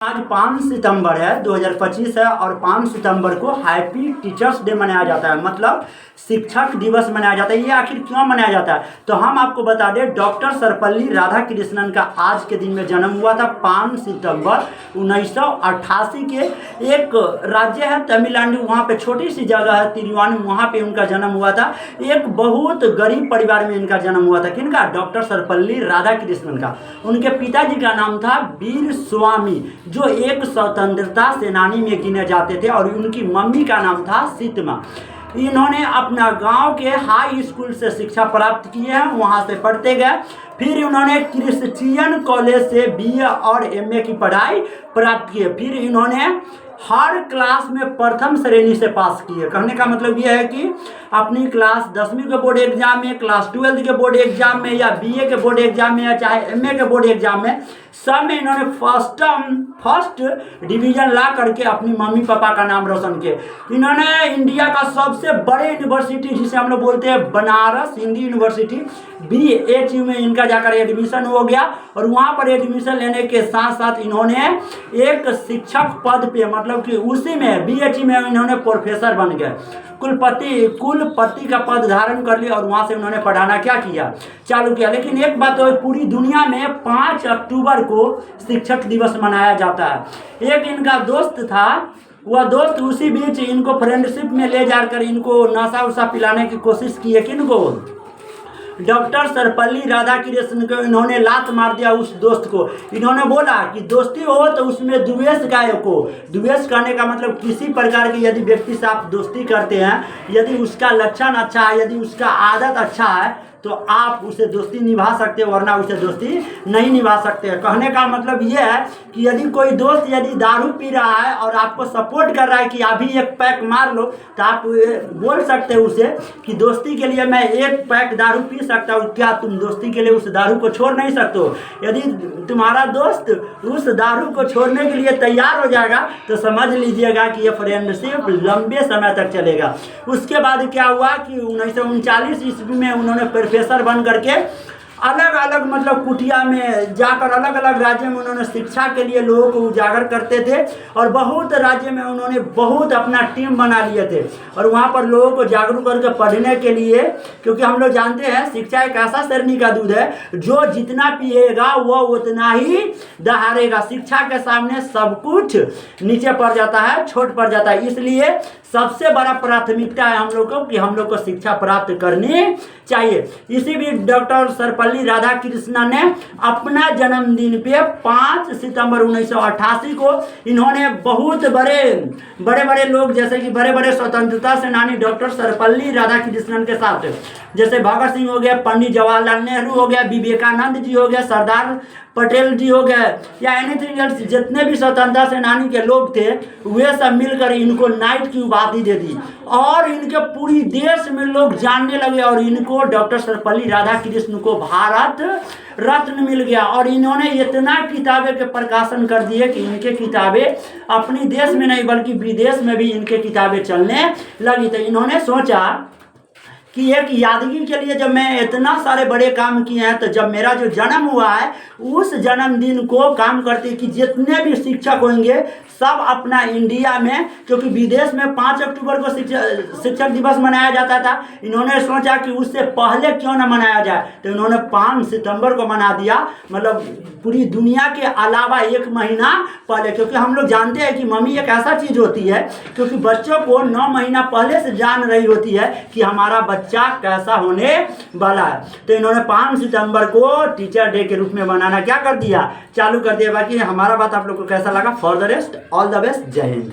आज 5 सितंबर है 2025 है और 5 सितंबर को हैप्पी टीचर्स डे मनाया जाता है, मतलब शिक्षक दिवस मनाया जाता है। ये आखिर क्यों मनाया जाता है तो हम आपको बता दें, डॉक्टर सर्वपल्ली राधाकृष्णन का आज के दिन में जन्म हुआ था 5 सितंबर 1988 के एक राज्य है तमिलनाडु, वहाँ पे छोटी सी जगह है तिरुवानी, वहाँ पे उनका जन्म हुआ था। एक बहुत गरीब परिवार में इनका जन्म हुआ था। किनका? डॉक्टर सर्वपल्ली राधाकृष्णन का। उनके पिताजी का नाम था वीर स्वामी, जो एक स्वतंत्रता सेनानी में गिने जाते थे, और उनकी मम्मी का नाम था सीतमा। इन्होंने अपना गांव के हाई स्कूल से शिक्षा प्राप्त की है, वहां से पढ़ते गए। फिर उन्होंने क्रिश्चियन कॉलेज से बीए और एमए की पढ़ाई प्राप्त की है। फिर इन्होंने हर क्लास में प्रथम श्रेणी से पास की है। कहने का मतलब यह है कि अपनी क्लास 10वीं के बोर्ड एग्जाम में, क्लास 12 के बोर्ड एग्जाम में, या बीए के बोर्ड एग्जाम में, या चाहे एमए के बोर्ड एग्जाम में, सब में इन्होंने फर्स्ट डिवीजन ला करके अपनी मम्मी पापा का नाम रोशन किया। इन्होंने इंडिया का सबसे बड़े यूनिवर्सिटी जिसे हम लोग बोलते हैं बनारस हिंदी यूनिवर्सिटी BHU में इनका जाकर एडमिशन हो गया, और वहाँ पर एडमिशन लेने के साथ साथ इन्होंने एक शिक्षक पद पे, मतलब कि उसी में BHU में इन्होंने प्रोफेसर बन गए, कुलपति का पद धारण कर लिया, और वहाँ से उन्होंने पढ़ाना क्या किया, चालू किया। लेकिन एक बात तो पूरी दुनिया में 5 अक्टूबर को शिक्षक दिवस मनाया जाता है। एक इनका दोस्त था, वह दोस्त उसी बीच इनको फ्रेंडशिप में ले जाकर इनको नशा उशा पिलाने की कोशिश की है। किनको? डॉक्टर सर्वपल्ली राधाकृष्णन को इन्होंने लात मार दिया उस दोस्त को। इन्होंने बोला कि दोस्ती हो तो उसमें द्वेष गाय को। द्वेष करने का मतलब किसी प्रकार की यदि व्यक्ति से आप दोस्ती करते हैं, यदि उसका लक्षण अच्छा है, यदि उसका आदत अच्छा है, तो आप उसे दोस्ती निभा सकते हो, वरना उसे दोस्ती नहीं निभा सकते। कहने का मतलब ये है कि यदि कोई दोस्त यदि दारू पी रहा है और आपको सपोर्ट कर रहा है कि अभी एक पैक मार लो, तो आप बोल सकते हो उसे कि दोस्ती के लिए मैं एक पैक दारू पी सकता हूँ, क्या तुम दोस्ती के लिए उस दारू को छोड़ नहीं सकते हो? यदि तुम्हारा दोस्त उस दारू को छोड़ने के लिए तैयार हो जाएगा तो समझ लीजिएगा कि ये फ्रेंडशिप लंबे समय तक चलेगा। उसके बाद क्या हुआ कि 1939 ईस्वी में उन्होंने प्रोफेसर बन करके अलग अलग मतलब कुटिया में जाकर अलग अलग राज्य में उन्होंने शिक्षा के लिए लोगों को उजागर करते थे, और बहुत राज्य में उन्होंने बहुत अपना टीम बना लिए थे, और वहाँ पर लोगों को जागरूक करके पढ़ने के लिए, क्योंकि हम लोग जानते हैं शिक्षा एक ऐसा शरणी का दूध है जो जितना पिएगा वो उतना ही दहाड़ेगा। शिक्षा के सामने सब कुछ नीचे पड़ जाता है, छोट पड़ जाता है। इसलिए सबसे बड़ा प्राथमिकता है हम लोग को कि हम लोग को शिक्षा प्राप्त करनी चाहिए। इसी भी डॉक्टर सर्वपल्ली राधाकृष्णन ने अपना जन्मदिन पे 5 सितंबर 1988 को इन्होंने बहुत बड़े लोग, जैसे कि बड़े स्वतंत्रता सेनानी डॉक्टर सर्वपल्ली राधाकृष्णन के साथ, जैसे भगत सिंह हो गया, पंडित जवाहरलाल नेहरू हो गया, विवेकानंद जी हो गया, सरदार पटेल जी हो गए, या एनीथिंग एल्स, जितने भी स्वतंत्रता सेनानी के लोग थे वे सब मिलकर इनको नाइट की उपाधि दे दी, और इनके पूरी देश में लोग जानने लगे, और इनको डॉक्टर सर्वपल्ली राधाकृष्णन को भारत रत्न मिल गया। और इन्होंने इतना किताबें के प्रकाशन कर दिए कि इनके किताबें अपनी देश में नहीं बल्कि विदेश में भी इनके किताबें चलने लगी। तो इन्होंने सोचा कि एक यादगी के लिए जब मैं इतना सारे बड़े काम किए हैं, तो जब मेरा जो जन्म हुआ है उस जन्मदिन को काम करते कि जितने भी शिक्षक होंगे सब अपना इंडिया में, क्योंकि विदेश में 5 अक्टूबर को शिक्षक दिवस मनाया जाता था, इन्होंने सोचा कि उससे पहले क्यों न मनाया जाए, तो इन्होंने 5 सितंबर को मना दिया, मतलब पूरी दुनिया के अलावा 1 महीना पहले। क्योंकि हम लोग जानते हैं कि मम्मी एक ऐसा चीज़ होती है, क्योंकि बच्चों को 9 महीना पहले से जान रही होती है कि हमारा बच्चा कैसा होने वाला है। तो इन्होंने 5 सितंबर को टीचर डे के रूप में मनाना क्या कर दिया, चालू कर दिया। बाकी हमारा बात आप लोग को कैसा लगा? For the rest all the best, जय हिंद।